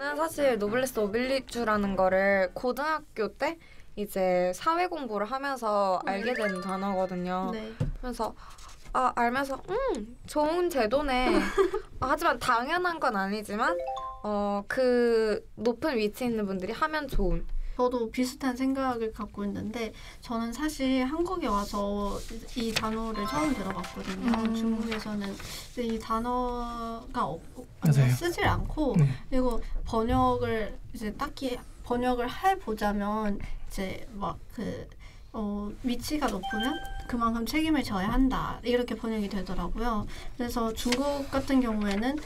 저는 사실 노블레스 오빌리주라는 거를 고등학교 때 이제 사회 공부를 하면서 알게 된 단어거든요. 네. 그래서 알면서 좋은 제도네. 하지만 당연한 건 아니지만 그 높은 위치에 있는 분들이 하면 좋은. 저도 비슷한 생각을 갖고 있는데 저는 사실 한국에 와서 이 단어를 처음 들어봤거든요. 중국에서는 이 단어가 쓰질 않고 그리고 번역을 이제 딱히 번역을 해보자면 이제 막 위치가 높으면 그만큼 책임을 져야 한다 이렇게 번역이 되더라고요. 그래서 중국 같은 경우에는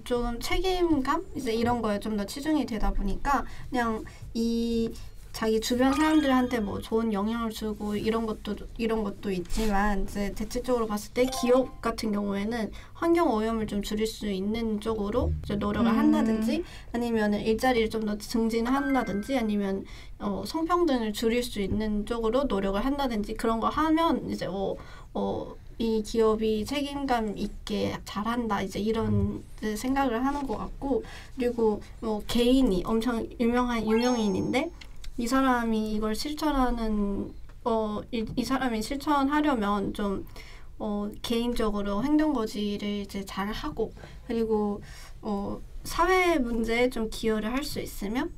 좀 책임감 이제 이런 거에 좀 더 치중이 되다 보니까 그냥 이 자기 주변 사람들한테 뭐 좋은 영향을 주고 이런 것도 있지만 이제 대체적으로 봤을 때 기업 같은 경우에는 환경 오염을 좀 줄일 수 있는 쪽으로 이제 노력을 한다든지 아니면은 일자리를 좀 더 증진한다든지 아니면 성평등을 줄일 수 있는 쪽으로 노력을 한다든지 그런 거 하면 이제 이 기업이 책임감 있게 잘한다 이제 이런 생각을 하는 것 같고 그리고 뭐 개인이 엄청 유명한 유명인인데 이 사람이 이걸 실천하는 이 사람이 실천하려면 좀 개인적으로 행동거지를 이제 잘 하고 그리고 사회 문제에 좀 기여를 할 수 있으면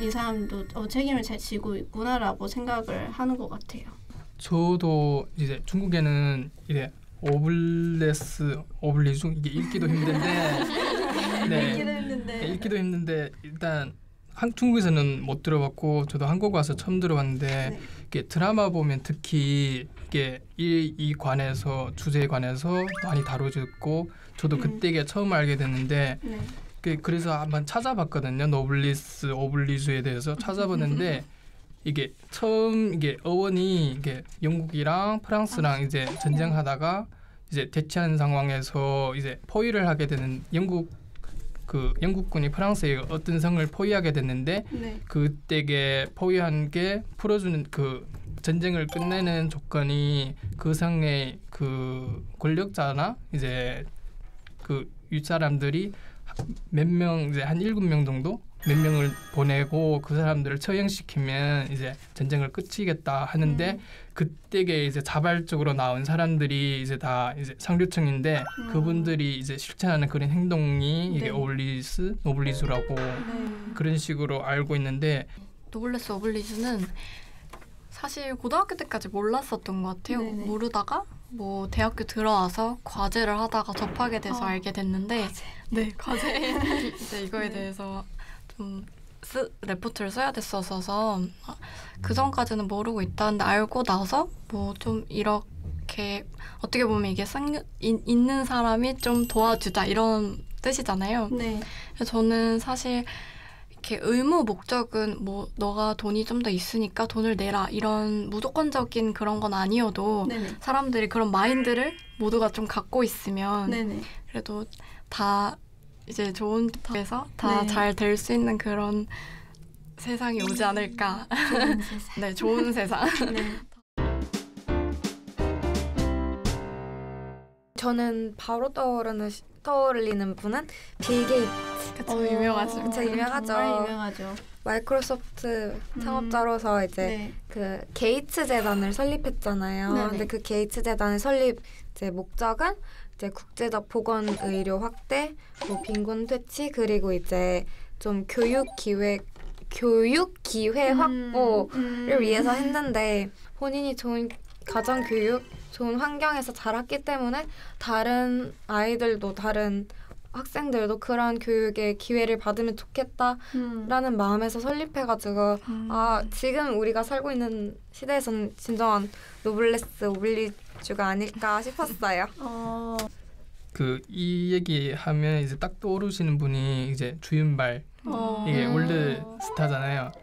이 사람도 책임을 잘 지고 있구나라고 생각을 하는 것 같아요. 저도 이제 중국에는 이제 오블리주 이게 읽기도 힘든데 읽기도 힘든데 일단 중국에서는 못 들어봤고 저도 한국 와서 처음 들어봤는데 이게 드라마 보면 특히 이게 이 관해서 주제에 관해서 많이 다뤄졌고 저도 그때 처음 알게 됐는데 그래서 한번 찾아봤거든요. 노블리스 오블리주에 대해서 찾아봤는데 이게 처음 이게 어원이 이게 영국이랑 프랑스랑 이제 전쟁하다가 이제 대치하는 상황에서 이제 포위를 하게 되는 영국군이 프랑스에 어떤 성을 포위하게 됐는데 그때에 포위한 게 풀어주는 그 전쟁을 끝내는 조건이 그 성의 그 권력자나 이제 그 윗사람들이 몇 명 이제 한 7명 정도 몇 명을 보내고 그 사람들을 처형시키면 이제 전쟁을 끝이겠다 하는데 그때에 이제 자발적으로 나온 사람들이 이제 다 이제 상류층인데 그분들이 이제 실천하는 그런 행동이 이게 노블리주라고 그런 식으로 알고 있는데 노블레스 오블리주는 사실 고등학교 때까지 몰랐었던 것 같아요. 모르다가 뭐 대학교 들어와서 과제를 하다가 접하게 돼서 알게 됐는데 과제 이제 이거에 대해서 좀 레포트를 써야 됐었어서 그 전까지는 모르고 있다는데 알고 나서 뭐 좀 이렇게 어떻게 보면 이게 있는 사람이 좀 도와주자 이런 뜻이잖아요. 그래서 저는 사실 이렇게 의무 목적은 뭐 너가 돈이 좀 더 있으니까 돈을 내라 이런 무조건적인 그런 건 아니어도 사람들이 그런 마인드를 모두가 좀 갖고 있으면 그래도 다 이제 좋은 데서 다 잘 될 수 있는 그런 세상이 오지 않을까. 좋은 세상. 좋은 세상. 저는 바로 떠올리는 분은 빌 게이츠. 그쵸, 유명하죠. 그쵸, 유명하죠. 유명하죠. 마이크로소프트 창업자로서 이제 그 게이츠 재단을 설립했잖아요. 근데 그 게이츠 재단의 설립 이제 목적은 이제 국제적 보건 의료 확대, 뭐 빈곤 퇴치 그리고 이제 좀 교육 기회 확보를 위해서 했는데 본인이 좋은 가정 교육, 좋은 환경에서 자랐기 때문에 다른 아이들도 다른 학생들도 그런 교육의 기회를 받으면 좋겠다라는 마음에서 설립해가지고 지금 우리가 살고 있는 시대에서는 진정한 노블레스 오블리주가 아닐까 싶었어요. 이 얘기하면 이제 딱 떠오르시는 분이 이제 주윤발 이게 월드 스타잖아요.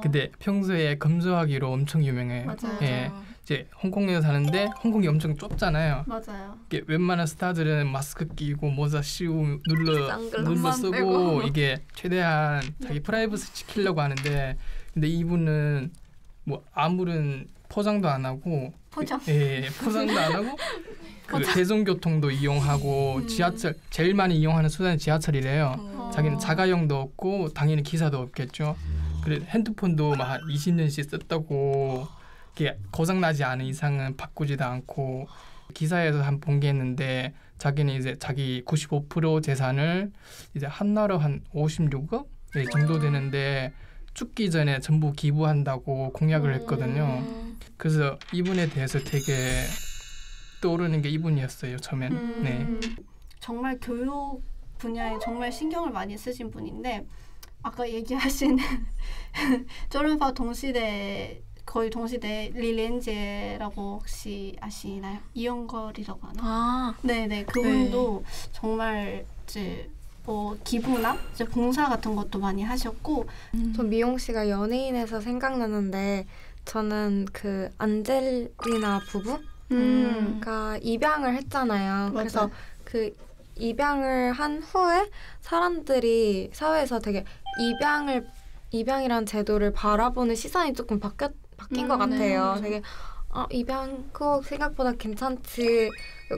근데 평소에 검소하기로 엄청 유명해요. 맞아요. 이제 홍콩에 사는데 홍콩이 엄청 좁잖아요. 맞아요. 이게 웬만한 스타들은 마스크 끼고 모자 씌우고 눌러 쓰고 이게 최대한 자기 프라이버시 지키려고 하는데 근데 이분은 뭐 아무런 포장도 안 하고 포장도 안 하고 그 대중교통도 이용하고 지하철 제일 많이 이용하는 수단이 지하철이래요. 자기는 자가용도 없고 당연히 기사도 없겠죠. 그래 핸드폰도 막 20년씩 썼다고 이게 고장 나지 않은 이상은 바꾸지도 않고 기사에서 한 본 게 있는데 자기는 이제 자기 95% 재산을 이제 한나라 한 56억 정도 되는데 죽기 전에 전부 기부한다고 공약을 했거든요. 그래서 이분에 대해서 되게 떠오르는 게 이분이었어요. 처음엔. 네. 정말 교육 분야에 정말 신경을 많이 쓰신 분인데 아까 얘기하신 쪼른파 동시대 거의 동시대 리렌제라고 혹시 아시나요? 이영걸이라고 하나? 네네 그분도 정말 이제 뭐 기부나 이제 봉사 같은 것도 많이 하셨고 전 미용 씨가 연예인에서 생각나는데 저는 그 안젤리나 부부가 입양을 했잖아요. 맞아요. 그래서 그 입양을 한 후에 사람들이 사회에서 되게 입양이란 제도를 바라보는 시선이 조금 바뀐 것 같아요. 되게 입양 그거 생각보다 괜찮지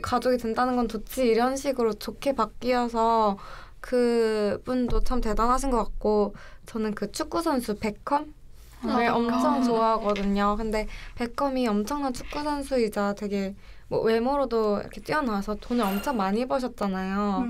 가족이 된다는 건 좋지 이런 식으로 좋게 바뀌어서 그분도 참 대단하신 것 같고 저는 그 축구 선수 베컴을 엄청 좋아하거든요. 근데 베컴이 엄청난 축구 선수이자 되게 뭐 외모로도 이렇게 뛰어나서 돈을 엄청 많이 버셨잖아요.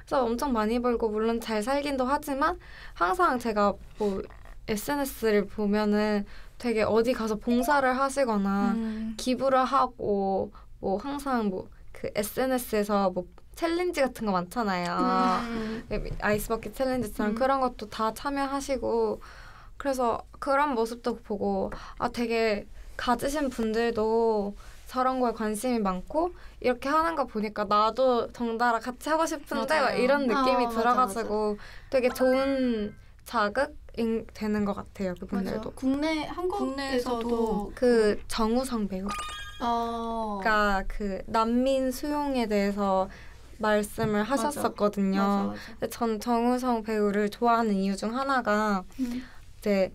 그래서 엄청 많이 벌고 물론 잘 살긴도 하지만 항상 제가 뭐 SNS를 보면은 되게 어디 가서 봉사를 하시거나 기부를 하고 뭐 항상 뭐 그 SNS에서 뭐 챌린지 같은 거 많잖아요. 아이스버킷 챌린지처럼 그런 것도 다 참여하시고 그래서 그런 모습도 보고 되게 가지신 분들도 저런 거에 관심이 많고 이렇게 하는 거 보니까 나도 덩달아 같이 하고 싶은데 막 이런 느낌이 들어가지고 맞아. 되게 좋은 자극이 되는 것 같아요. 그분들도. 국내 한국에서도 그 정우성 배우 그러니까 그 난민 수용에 대해서 말씀을 하셨었거든요. 맞아. 근데 전 정우성 배우를 좋아하는 이유 중 하나가 이제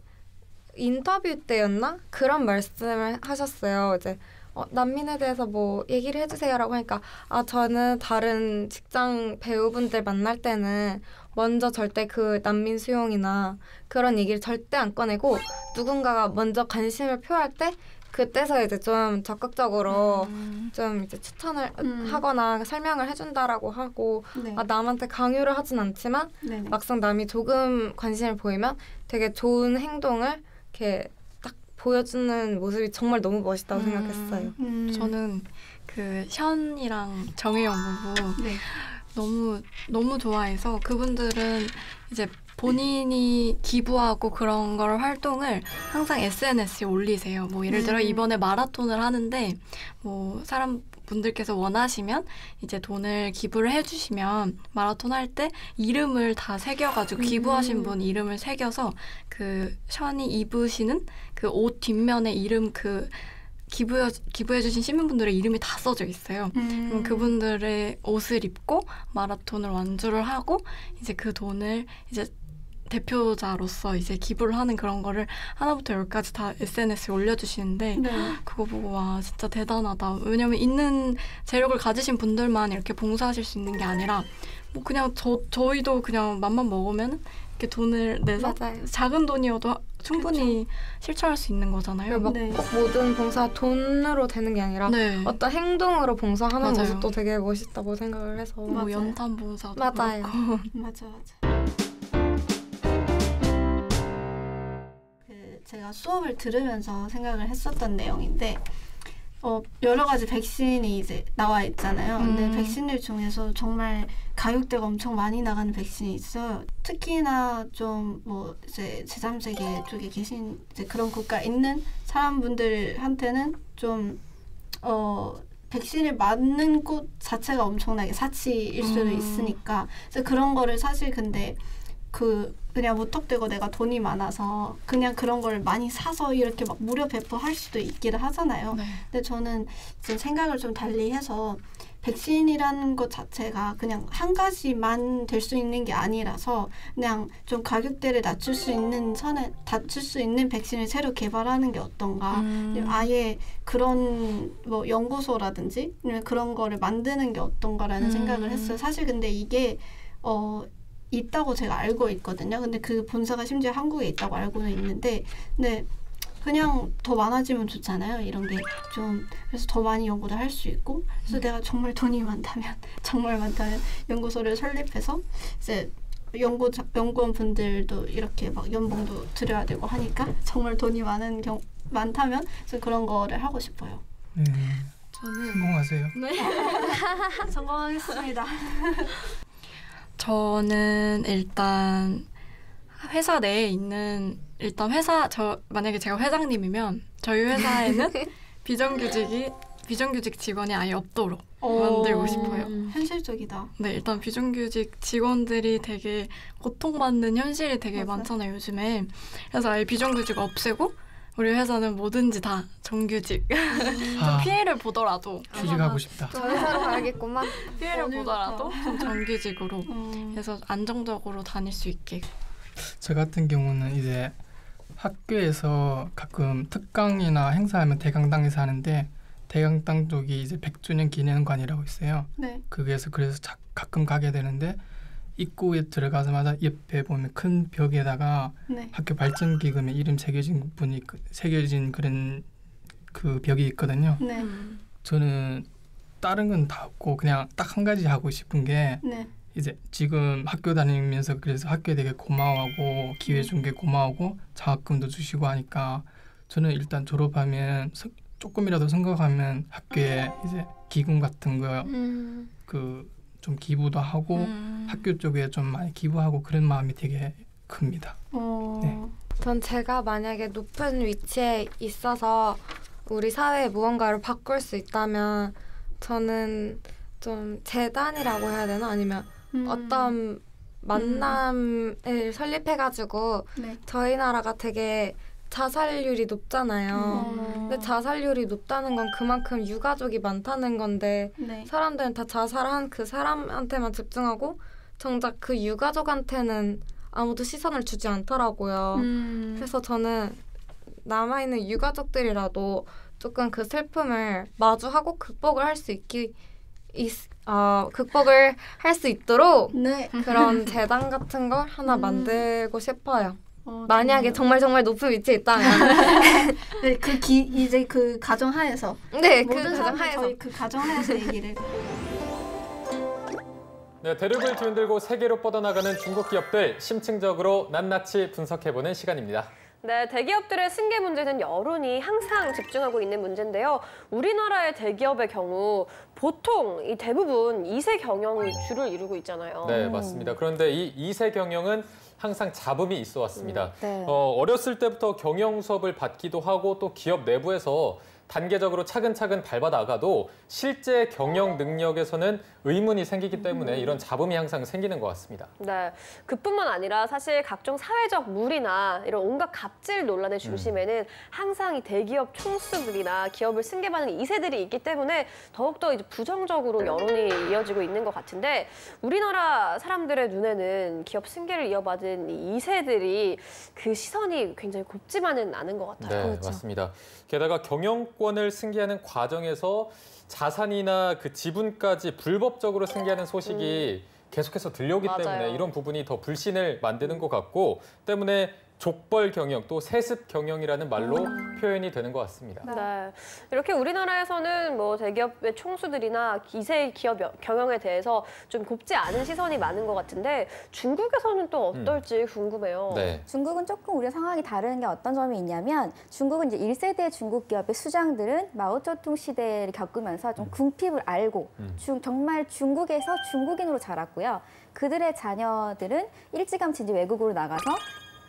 인터뷰 때였나? 그런 말씀을 하셨어요. 이제 난민에 대해서 뭐 얘기를 해주세요라고 하니까 저는 다른 직장 배우분들 만날 때는 먼저 절대 그 난민 수용이나 그런 얘기를 절대 안 꺼내고 누군가가 먼저 관심을 표할 때 그때서 이제 좀 적극적으로 좀 이제 추천을 하거나 설명을 해준다라고 하고 남한테 강요를 하진 않지만 막상 남이 조금 관심을 보이면 되게 좋은 행동을 이렇게 딱 보여주는 모습이 정말 너무 멋있다고 생각했어요. 저는 그 현이랑 정혜영 부부 너무 좋아해서 그분들은 이제 본인이 기부하고 그런 걸 활동을 항상 SNS에 올리세요. 뭐 예를 들어 이번에 마라톤을 하는데 뭐 사람분들께서 원하시면 이제 돈을 기부를 해주시면 마라톤 할 때 이름을 다 새겨가지고 기부하신 분 이름을 새겨서 그 션이 입으시는 그 옷 뒷면에 이름 그 기부해주신 시민분들의 이름이 다 써져 있어요. 그럼 그분들의 옷을 입고 마라톤을 완주를 하고 이제 그 돈을 이제 대표자로서 이제 기부를 하는 그런 거를 하나부터 열까지 다 SNS에 올려주시는데 그거 보고 와 진짜 대단하다. 왜냐면 있는 재력을 가지신 분들만 이렇게 봉사하실 수 있는 게 아니라 뭐 그냥 저희도 그냥 맘만 먹으면 이렇게 돈을 내서 맞아요. 작은 돈이어도 충분히 실천할 수 있는 거잖아요. 꼭 모든 봉사 돈으로 되는 게 아니라 어떤 행동으로 봉사하는 맞아요. 모습도 되게 멋있다고 생각을 해서 뭐 연탄 봉사도 맞아요. 그렇고. 맞아. 제가 수업을 들으면서 생각을 했었던 내용인데 여러 가지 백신이 이제 나와 있잖아요. 근데 백신들 중에서 정말 가격대가 엄청 많이 나가는 백신이 있어요. 특히나 좀 뭐 이제 제3세계 쪽에 계신 이제 그런 국가에 있는 사람분들한테는 좀 백신을 맞는 곳 자체가 엄청나게 사치일 수도 있으니까 그래서 그런 거를 사실 근데 그냥 무턱대고 내가 돈이 많아서 그냥 그런 걸 많이 사서 이렇게 막 무료 배포할 수도 있기를 하잖아요. 근데 저는 이제 생각을 좀 달리 해서 백신이라는 것 자체가 그냥 한 가지만 될 수 있는 게 아니라서 그냥 좀 가격대를 낮출 수 있는 백신을 새로 개발하는 게 어떤가. 아예 그런 뭐 연구소라든지 그런 거를 만드는 게 어떤가라는 생각을 했어요. 사실 근데 이게 있다고 제가 알고 있거든요. 근데 그 본사가 심지어 한국에 있다고 알고는 있는데, 근데 그냥 더 많아지면 좋잖아요. 이런 게 좀 그래서 더 많이 연구를 할 수 있고, 그래서 내가 정말 돈이 많다면 연구소를 설립해서 이제 연구원 분들도 이렇게 막 연봉도 드려야 되고 하니까 정말 돈이 많다면 그래서 그런 거를 하고 싶어요. 네. 저는 성공하세요. 네. 성공하겠습니다. 저는 일단 회사 내에 있는 만약에 제가 회장님이면 저희 회사에는 비정규직 직원이 아예 없도록 만들고 싶어요. 현실적이다. 네, 일단 비정규직 직원들이 되게 고통받는 현실이 되게 많잖아요, 요즘에. 그래서 아예 비정규직 없애고 우리 회사는 뭐든지 다 정규직. 좀 피해를 보더라도 취직하고 싶다. 저 회사로 가야겠구만. 피해를 보더라도 좀 정규직으로 해서 안정적으로 다닐 수 있게. 저 같은 경우는 이제 학교에서 가끔 특강이나 행사하면 대강당에서 하는데, 대강당 쪽이 이제 100주년 기념관이라고 있어요. 네. 그래서 가끔 가게 되는데, 입구에 들어가자마자 옆에 보면 큰 벽에다가 네. 학교 발전기금에 이름 새겨진 그런 그 벽이 있거든요. 네. 저는 다른 건 다 없고 그냥 딱 한 가지 하고 싶은 게, 네. 이제 지금 학교 다니면서 그래서 학교에 되게 고마워하고 기회 준 게 고마우고 장학금도 주시고 하니까, 저는 일단 졸업하면 조금이라도 생각하면 학교에 이제 기금 같은 거 좀 기부도 하고 학교 쪽에 좀 많이 기부하고 그런 마음이 되게 큽니다. 네. 전 제가 만약에 높은 위치에 있어서 우리 사회에 무언가를 바꿀 수 있다면, 저는 좀 재단이라고 해야 되나? 아니면 어떤 만남을 설립해가지고 네. 저희 나라가 되게 자살률이 높잖아요. 근데 자살률이 높다는 건 그만큼 유가족이 많다는 건데, 네. 사람들은 다 자살한 그 사람한테만 집중하고 정작 그 유가족한테는 아무도 시선을 주지 않더라고요. 그래서 저는 남아있는 유가족들이라도 조금 그 슬픔을 마주하고 극복을 할 수 있도록 네. 그런 재단 같은 걸 하나 만들고 싶어요. 만약에 정말 높은 위치에 있다면. 네, 이제 그 가정하에서. 네, 그 모든 사람들 가정하에서. 저희 그 가정하에서 얘기를. 네, 대륙을 뒤흔들고 세계로 뻗어나가는 중국 기업들 심층적으로 낱낱이 분석해보는 시간입니다. 네, 대기업들의 승계 문제는 여론이 항상 집중하고 있는 문제인데요. 우리나라의 대기업의 경우 보통 이 대부분 2세 경영이 주를 이루고 있잖아요. 네, 맞습니다. 그런데 이 2세 경영은 항상 잡음이 있어 왔습니다. 네. 어렸을 때부터 경영 수업을 받기도 하고 또 기업 내부에서 단계적으로 차근차근 밟아나가도 실제 경영 능력에서는 의문이 생기기 때문에 이런 잡음이 항상 생기는 것 같습니다. 네, 그뿐만 아니라 사실 각종 사회적 물이나 이런 온갖 갑질 논란의 중심에는 항상 이 대기업 총수들이나 기업을 승계받는 2세들이 있기 때문에 더욱더 이제 부정적으로 여론이 이어지고 있는 것 같은데, 우리나라 사람들의 눈에는 기업 승계를 이어받은 이 2세들이 그 시선이 굉장히 곱지만은 않은 것 같아요. 네, 그렇죠. 맞습니다. 게다가 경영권을 승계하는 과정에서 자산이나 그 지분까지 불법적으로 승계하는 소식이 계속해서 들려오기 맞아요. 때문에 이런 부분이 더 불신을 만드는 것 같고, 때문에 족벌 경영 또 세습 경영이라는 말로 표현이 되는 것 같습니다. 네, 이렇게 우리나라에서는 뭐 대기업의 총수들이나 2세 기업 경영에 대해서 좀 곱지 않은 시선이 많은 것 같은데, 중국에서는 또 어떨지 궁금해요. 네. 중국은 조금 우리가 상황이 다른 게 어떤 점이 있냐면, 중국은 이제 1세대 중국 기업의 수장들은 마오쩌둥 시대를 겪으면서 좀 궁핍을 알고 정말 중국에서 중국인으로 자랐고요. 그들의 자녀들은 일찌감치 이제 외국으로 나가서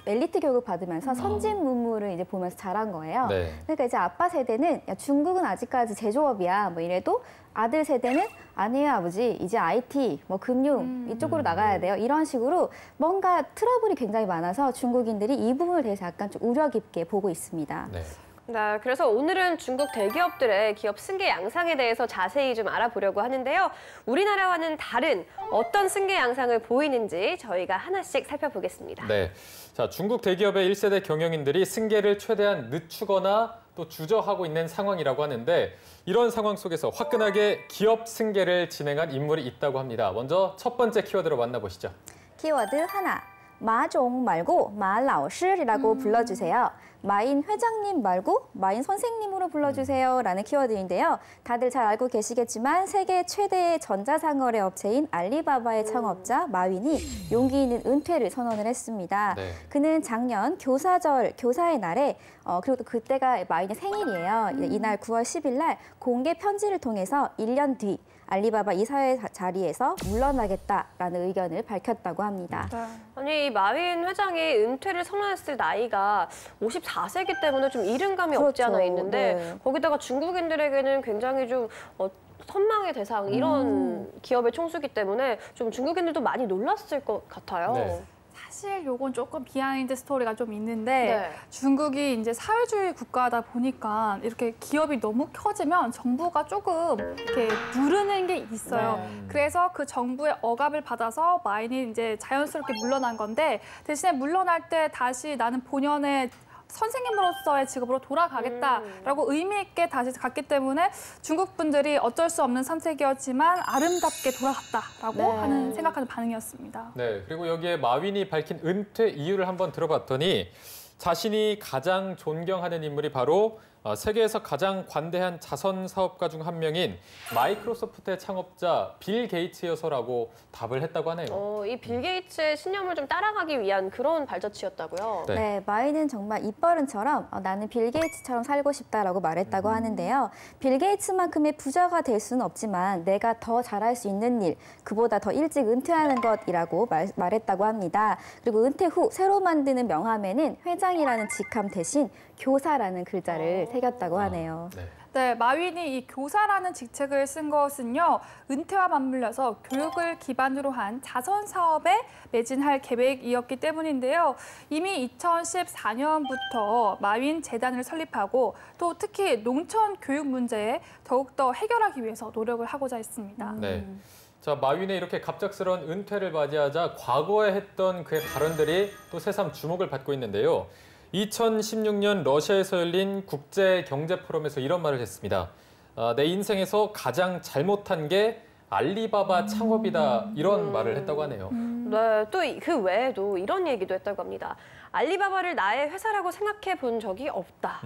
엘리트 교육을 받으면서 선진 문물을 이제 보면서 자란 거예요. 네. 그러니까 이제 아빠 세대는 야, 중국은 아직까지 제조업이야 뭐 이래도, 아들 세대는 아니에요 아버지 이제 IT 뭐 금융 이쪽으로 나가야 돼요, 이런 식으로 뭔가 트러블이 굉장히 많아서 중국인들이 이 부분에 대해서 약간 좀 우려 깊게 보고 있습니다. 네. 네, 그래서 오늘은 중국 대기업들의 기업 승계 양상에 대해서 자세히 좀 알아보려고 하는데요. 우리나라와는 다른 어떤 승계 양상을 보이는지 저희가 하나씩 살펴보겠습니다. 네, 자, 중국 대기업의 1세대 경영인들이 승계를 최대한 늦추거나 또 주저하고 있는 상황이라고 하는데 이런 상황 속에서 화끈하게 기업 승계를 진행한 인물이 있다고 합니다. 먼저 첫 번째 키워드로 만나보시죠. 키워드 하나. 마종 말고 마라오시라고 불러주세요. 마인 회장님 말고 마인 선생님으로 불러주세요 라는 키워드인데요. 다들 잘 알고 계시겠지만 세계 최대의 전자상거래 업체인 알리바바의 창업자 마윈이 용기 있는 은퇴를 선언을 했습니다. 네. 그는 작년 교사의 날에 그리고 또 그때가 마윈의 생일이에요. 이날 9월 10일 날 공개 편지를 통해서 1년 뒤 알리바바 이사회 자리에서 물러나겠다라는 의견을 밝혔다고 합니다. 아니, 마윈 회장이 은퇴를 선언했을 나이가 54세이기 때문에 좀 이른감이 없지 않아 있는데 네. 거기다가 중국인들에게는 굉장히 좀 선망의 대상 이런 기업의 총수기 때문에 좀 중국인들도 많이 놀랐을 것 같아요. 네. 사실 요건 조금 비하인드 스토리가 좀 있는데 네. 중국이 이제 사회주의 국가다 보니까 이렇게 기업이 너무 커지면 정부가 조금 이렇게 누르는 게 있어요. 그래서 그 정부의 억압을 받아서 마윈이 이제 자연스럽게 물러난 건데 대신에 물러날 때 다시 나는 본연의 선생님으로서의 직업으로 돌아가겠다라고 의미 있게 다시 갔기 때문에 중국 분들이 어쩔 수 없는 선택이었지만 아름답게 돌아갔다라고 하는 생각하는 반응이었습니다. 네, 그리고 여기에 마윈이 밝힌 은퇴 이유를 한번 들어봤더니 자신이 가장 존경하는 인물이 바로 세계에서 가장 관대한 자선 사업가 중 한 명인 마이크로소프트의 창업자 빌 게이츠여서라고 답을 했다고 하네요. 이 빌 게이츠의 신념을 좀 따라가기 위한 그런 발자취였다고요. 네, 마윈은 정말 입버릇처럼 나는 빌 게이츠처럼 살고 싶다라고 말했다고 하는데요. 빌 게이츠만큼의 부자가 될 수는 없지만 내가 더 잘할 수 있는 일, 그보다 더 일찍 은퇴하는 것이라고 말했다고 합니다. 그리고 은퇴 후 새로 만드는 명함에는 회장이라는 직함 대신 교사라는 글자를 새겼다고 하네요. 네. 네, 마윈이 이 교사라는 직책을 쓴 것은요, 은퇴와 맞물려서 교육을 기반으로 한 자선 사업에 매진할 계획이었기 때문인데요. 이미 2014년부터 마윈 재단을 설립하고 또 특히 농촌 교육 문제에 더욱더 해결하기 위해서 노력을 하고자 했습니다. 네. 자, 마윈의 이렇게 갑작스러운 은퇴를 맞이하자 과거에 했던 그의 발언들이 또 새삼 주목을 받고 있는데요. 2016년 러시아에서 열린 국제경제포럼에서 이런 말을 했습니다. 내 인생에서 가장 잘못한 게 알리바바 창업이다 이런 말을 했다고 하네요. 네, 또 그 외에도 이런 얘기도 했다고 합니다. 알리바바를 나의 회사라고 생각해 본 적이 없다.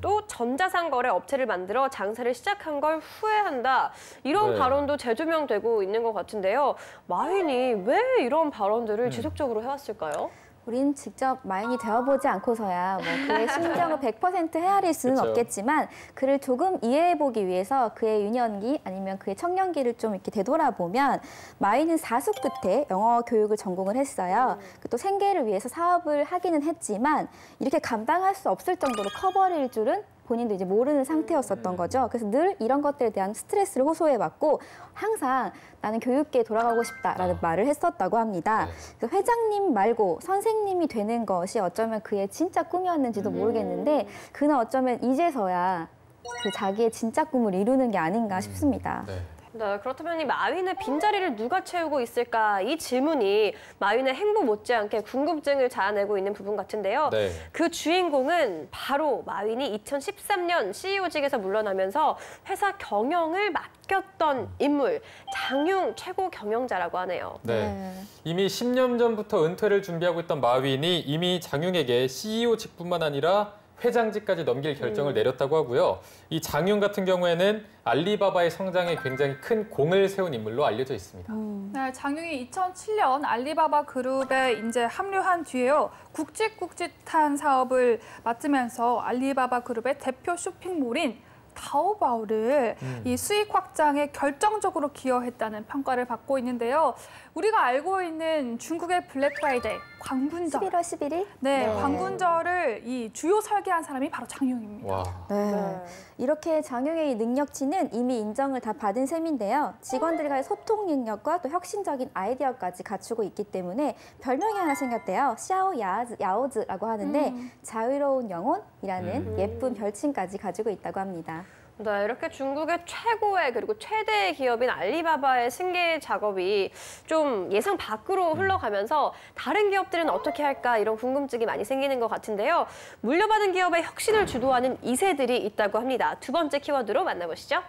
또 전자상 거래 업체를 만들어 장사를 시작한 걸 후회한다. 이런 네. 발언도 재조명되고 있는 것 같은데요. 마윈이 왜 이런 발언들을 지속적으로 해왔을까요? 우린 직접 마윈이 되어보지 않고서야 뭐 그의 심정을 100% 헤아릴 수는 그쵸. 없겠지만 그를 조금 이해해보기 위해서 그의 유년기 아니면 그의 청년기를 좀 이렇게 되돌아보면 마윈은 사수 끝에 영어 교육을 전공을 했어요. 또 생계를 위해서 사업을 하기는 했지만 이렇게 감당할 수 없을 정도로 커버릴 줄은 본인도 이제 모르는 상태였었던 거죠. 그래서 늘 이런 것들에 대한 스트레스를 호소해왔고 항상 나는 교육계에 돌아가고 싶다라는 말을 했었다고 합니다. 그래서 회장님 말고 선생님이 되는 것이 어쩌면 그의 진짜 꿈이었는지도 모르겠는데 그는 어쩌면 이제서야 그 자기의 진짜 꿈을 이루는 게 아닌가 싶습니다. 네. 네, 그렇다면 이 마윈의 빈자리를 누가 채우고 있을까? 이 질문이 마윈의 행보 못지않게 궁금증을 자아내고 있는 부분 같은데요. 네. 그 주인공은 바로 마윈이 2013년 CEO직에서 물러나면서 회사 경영을 맡겼던 인물, 장융 최고 경영자라고 하네요. 네. 이미 10년 전부터 은퇴를 준비하고 있던 마윈이 이미 장융에게 CEO직뿐만 아니라 회장직까지 넘길 결정을 내렸다고 하고요. 이 장융 같은 경우에는 알리바바의 성장에 굉장히 큰 공을 세운 인물로 알려져 있습니다. 네, 장융이 2007년 알리바바 그룹에 이제 합류한 뒤에요. 굵직굵직한 사업을 맡으면서 알리바바 그룹의 대표 쇼핑몰인 타오바오를 이 수익 확장에 결정적으로 기여했다는 평가를 받고 있는데요. 우리가 알고 있는 중국의 블랙 프라이데이, 광군절. 11월 11일? 네, 광군절을 이 주요 설계한 사람이 바로 장용입니다. 와. 네. 이렇게 장용의 이 능력치는 이미 인정을 다 받은 셈인데요. 직원들과의 소통 능력과 또 혁신적인 아이디어까지 갖추고 있기 때문에 별명이 하나 생겼대요. 샤오 야오즈라고 하는데 자유로운 영혼이라는 예쁜 별칭까지 가지고 있다고 합니다. 네, 이렇게 중국의 최고의 그리고 최대의 기업인 알리바바의 승계 작업이 좀 예상 밖으로 흘러가면서 다른 기업들은 어떻게 할까 이런 궁금증이 많이 생기는 것 같은데요. 물려받은 기업의 혁신을 주도하는 2세들이 있다고 합니다. 두 번째 키워드로 만나보시죠.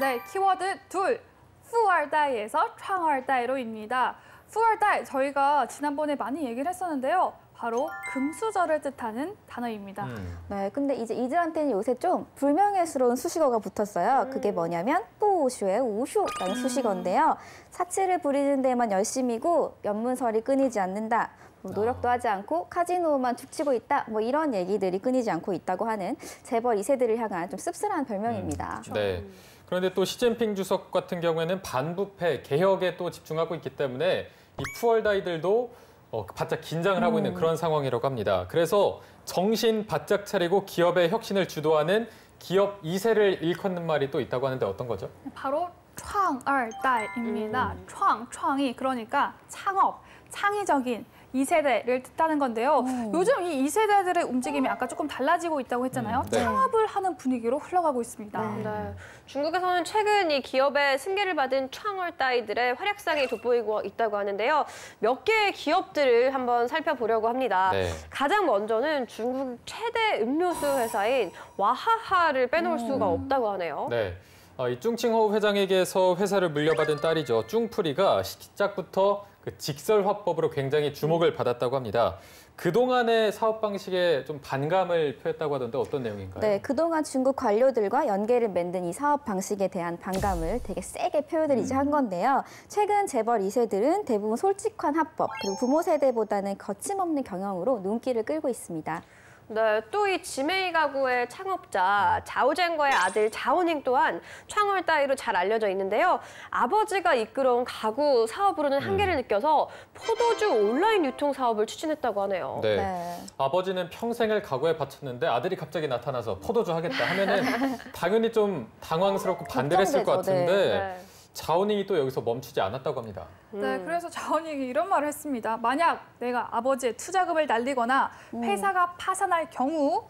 네, 키워드 둘. 후얼다이에서 창얼다이로입니다. 후얼다이 저희가 지난번에 많이 얘기를 했었는데요. 바로 금수저를 뜻하는 단어입니다. 네, 근데 이제 이들한테는 요새 좀 불명예스러운 수식어가 붙었어요. 그게 뭐냐면 뿌슈의 우슈라는 수식어인데요. 사치를 부리는 데만 열심이고 연문설이 끊이지 않는다. 뭐 노력도 하지 않고 카지노만 죽치고 있다. 뭐 이런 얘기들이 끊이지 않고 있다고 하는 재벌 2세들을 향한 좀 씁쓸한 별명입니다. 네. 그런데 또 시진핑 주석 같은 경우에는 반부패, 개혁에 또 집중하고 있기 때문에 이 푸얼다이들도 바짝 긴장을 하고 있는 그런 상황이라고 합니다. 그래서 정신 바짝 차리고 기업의 혁신을 주도하는 기업 2세를 일컫는 말이 또 있다고 하는데 어떤 거죠? 바로 창얼다이입니다. 창이 그러니까 창업, 창의적인 2세대를 뜻하는 건데요. 요즘 이 2세대들의 움직임이 아까 조금 달라지고 있다고 했잖아요. 네. 창업을 하는 분위기로 흘러가고 있습니다. 네. 중국에서는 최근 이 기업의 승계를 받은 창얼다이들의 활약상이 돋보이고 있다고 하는데요. 몇 개의 기업들을 한번 살펴보려고 합니다. 네. 가장 먼저는 중국 최대 음료수 회사인 와하하를 빼놓을 수가 없다고 하네요. 네. 이 쭝칭허우 회장에게서 회사를 물려받은 딸이죠. 쭝프리가 시작부터 그 직설화법으로 굉장히 주목을 받았다고 합니다. 그동안의 사업 방식에 좀 반감을 표했다고 하던데 어떤 내용인가요? 네, 그동안 중국 관료들과 연계를 맺는 이 사업 방식에 대한 반감을 되게 세게 표현을 이제 한 건데요. 최근 재벌 2세들은 대부분 솔직한 합법, 그리고 부모 세대보다는 거침없는 경영으로 눈길을 끌고 있습니다. 네, 또 이 지메이 가구의 창업자 자오젠거의 아들 자오닝 또한 창얼다이로 잘 알려져 있는데요. 아버지가 이끌어온 가구 사업으로는 한계를 느껴서 포도주 온라인 유통 사업을 추진했다고 하네요. 네. 네. 아버지는 평생을 가구에 바쳤는데 아들이 갑자기 나타나서 포도주 하겠다 하면은 당연히 좀 당황스럽고 반대를 했을 것 걱정되죠, 같은데 네. 자오닝이 또 여기서 멈추지 않았다고 합니다. 네, 그래서 자원이 이런 말을 했습니다. 만약 내가 아버지의 투자금을 날리거나 회사가 파산할 경우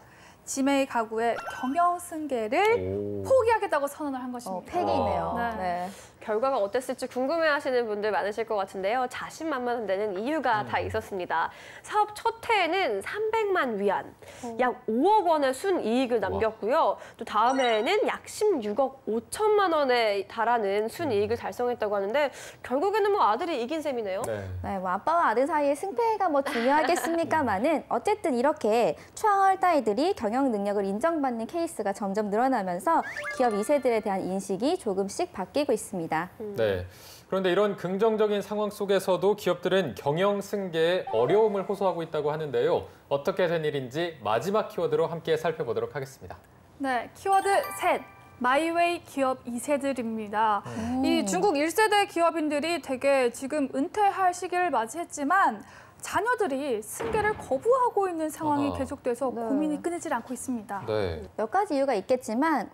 지메이 가구의 경영 승계를 포기하겠다고 선언을 한 것입니다. 폐기네요. 네. 네. 결과가 어땠을지 궁금해하시는 분들 많으실 것 같은데요. 자신만만한 데는 이유가 다 있었습니다. 사업 첫 해에는 300만 위안, 약 5억 원의 순이익을 남겼고요. 또 다음해에는 약 16억 5천만 원에 달하는 순이익을 달성했다고 하는데 결국에는 뭐 아들이 이긴 셈이네요. 네. 네, 뭐 아빠와 아들 사이의 승패가 뭐 중요하겠습니까마는 어쨌든 이렇게 창얼다이들이 경영 능력을 인정받는 케이스가 점점 늘어나면서 기업 2세들에 대한 인식이 조금씩 바뀌고 있습니다. 네. 그런데 이런 긍정적인 상황 속에서도 기업들은 경영 승계에 어려움을 호소하고 있다고 하는데요. 어떻게 된 일인지 마지막 키워드로 함께 살펴보도록 하겠습니다. 네, 키워드 셋. 마이웨이 기업 2세들입니다. 이 중국 1세대 기업인들이 되게 지금 은퇴할 시기를 맞이했지만 자녀들이 승계를 거부하고 있는 상황이 아하. 계속돼서 네. 고민이 끊이질 않고 있습니다. 네. 몇 가지 이유가 있겠지만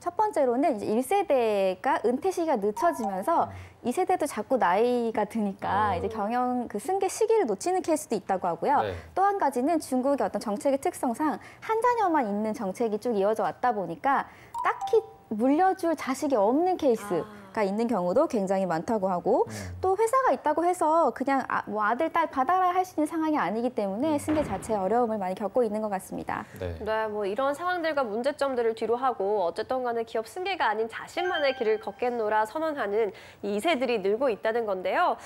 첫 번째로는 이제 1세대가 은퇴 시기가 늦춰지면서 2세대도 자꾸 나이가 드니까 이제 경영 그 승계 시기를 놓치는 케이스도 있다고 하고요. 네. 또 한 가지는 중국의 어떤 정책의 특성상 한 자녀만 있는 정책이 쭉 이어져 왔다 보니까 딱히 물려줄 자식이 없는 케이스가 있는 경우도 굉장히 많다고 하고 또 회사가 있다고 해서 그냥 뭐 아들, 딸 받아라 할 수 있는 상황이 아니기 때문에 승계 자체에 어려움을 많이 겪고 있는 것 같습니다. 네. 네, 뭐 이런 상황들과 문제점들을 뒤로 하고 어쨌든 간에 기업 승계가 아닌 자신만의 길을 걷겠노라 선언하는 이 2세들이 늘고 있다는 건데요.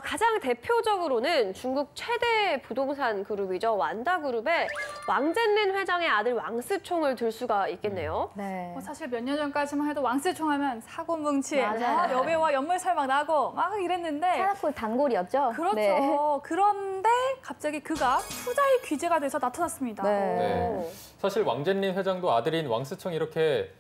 가장 대표적으로는 중국 최대 부동산 그룹이죠. 완다그룹의 왕젠린 회장의 아들 왕스총을 들 수가 있겠네요. 네. 사실 몇 년 전까지만 해도 왕스총 하면 사고뭉치, 맞아요. 여배우와 연물살 막 나고 막 이랬는데 산악골 단골이었죠? 그렇죠. 네. 그런데 갑자기 그가 투자의 귀재가 돼서 나타났습니다. 네. 네. 사실 왕젠린 회장도 아들인 왕스총이 이렇게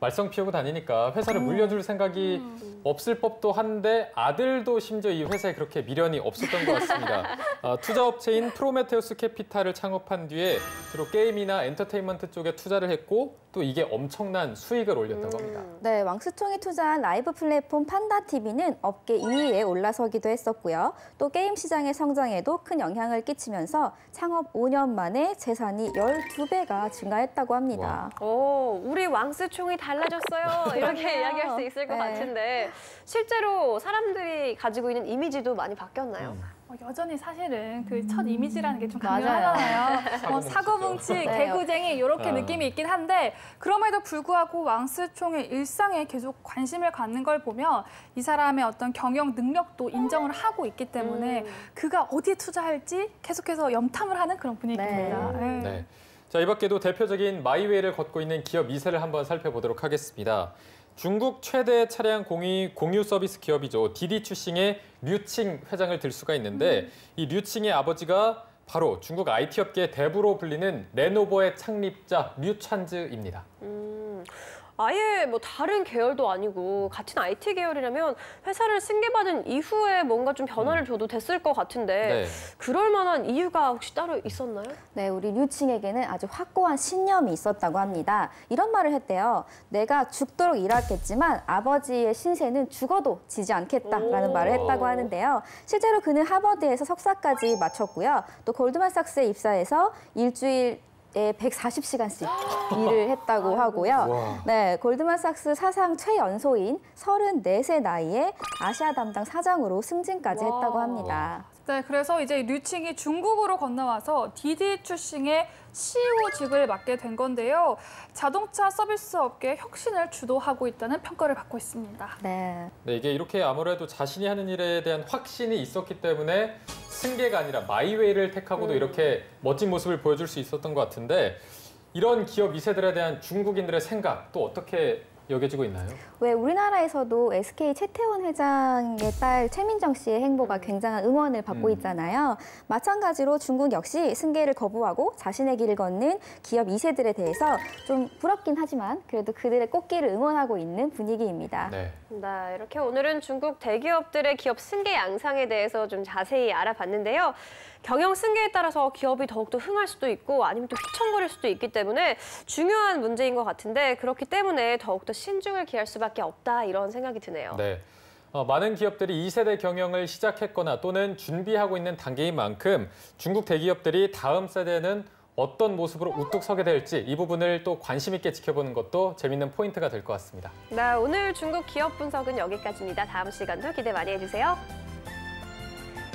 말썽 피우고 다니니까 회사를 물려줄 생각이 없을 법도 한데 아들도 심지어 이 회사에 그렇게 미련이 없었던 것 같습니다. 투자업체인 프로메테우스 캐피탈을 창업한 뒤에 주로 게임이나 엔터테인먼트 쪽에 투자를 했고 또 이게 엄청난 수익을 올렸다고 합니다. 네, 왕수총이 투자한 라이브 플랫폼 판다TV는 업계 2위에 올라서기도 했었고요. 또 게임 시장의 성장에도 큰 영향을 끼치면서 창업 5년 만에 재산이 12배가 증가했다고 합니다. 오, 우리 왕수총이 달라졌어요. 이렇게 이야기할 수 있을 것 같은데 실제로 사람들이 가지고 있는 이미지도 많이 바뀌었나요? 여전히 사실은 그 첫 이미지라는 게 좀 강렬하잖아요. 사고뭉치, 개구쟁이 이렇게 느낌이 있긴 한데 그럼에도 불구하고 왕수총의 일상에 계속 관심을 갖는 걸 보면 이 사람의 어떤 경영 능력도 인정을 하고 있기 때문에 그가 어디에 투자할지 계속해서 염탐을 하는 그런 분위기입니다. 네. 자, 이 밖에도 대표적인 마이웨이를 걷고 있는 기업 2세를 한번 살펴보도록 하겠습니다. 중국 최대 차량 공유 서비스 기업이죠. 디디추싱의 류칭 회장을 들 수가 있는데 이 류칭의 아버지가 바로 중국 IT 업계의 대부로 불리는 레노버의 창립자 류찬즈입니다. 아예 뭐 다른 계열도 아니고 같은 IT 계열이라면 회사를 승계받은 이후에 뭔가 좀 변화를 줘도 됐을 것 같은데 그럴 만한 이유가 혹시 따로 있었나요? 네, 우리 류칭에게는 아주 확고한 신념이 있었다고 합니다. 이런 말을 했대요. 내가 죽도록 일하겠지만 아버지의 신세는 죽어도 지지 않겠다라는 말을 했다고 하는데요. 실제로 그는 하버드에서 석사까지 마쳤고요. 또 골드만삭스에 입사해서 일주일에 140시간씩 일을 했다고 하고요. 네, 골드만삭스 사상 최연소인 34세 나이에 아시아 담당 사장으로 승진까지 했다고 합니다. 네, 그래서 이제 류칭이 중국으로 건너와서 디디추싱의 CEO직을 맡게 된 건데요. 자동차 서비스 업계의 혁신을 주도하고 있다는 평가를 받고 있습니다. 네, 이게 이렇게 아무래도 자신이 하는 일에 대한 확신이 있었기 때문에 승계가 아니라 마이웨이를 택하고도 이렇게 멋진 모습을 보여줄 수 있었던 것 같은데 이런 기업 2세들에 대한 중국인들의 생각 또 어떻게 여겨지고 있나요? 왜 우리나라에서도 SK 최태원 회장의 딸 최민정 씨의 행보가 굉장한 응원을 받고 있잖아요. 마찬가지로 중국 역시 승계를 거부하고 자신의 길을 걷는 기업 2세들에 대해서 좀 부럽긴 하지만 그래도 그들의 꽃길을 응원하고 있는 분위기입니다. 네, 이렇게 오늘은 중국 대기업들의 기업 승계 양상에 대해서 좀 자세히 알아봤는데요. 경영 승계에 따라서 기업이 더욱더 흥할 수도 있고 아니면 또 휘청거릴 수도 있기 때문에 중요한 문제인 것 같은데 그렇기 때문에 더욱더 신중을 기할 수밖에 없다 이런 생각이 드네요. 네, 많은 기업들이 2세대 경영을 시작했거나 또는 준비하고 있는 단계인 만큼 중국 대기업들이 다음 세대는 어떤 모습으로 우뚝 서게 될지 이 부분을 또 관심 있게 지켜보는 것도 재밌는 포인트가 될 것 같습니다. 네, 오늘 중국 기업 분석은 여기까지입니다. 다음 시간도 기대 많이 해주세요.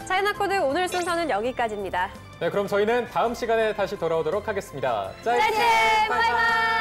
차이나코드 오늘 순서는 여기까지입니다. 네, 그럼 저희는 다음 시간에 다시 돌아오도록 하겠습니다. 짜이체! 바이바이!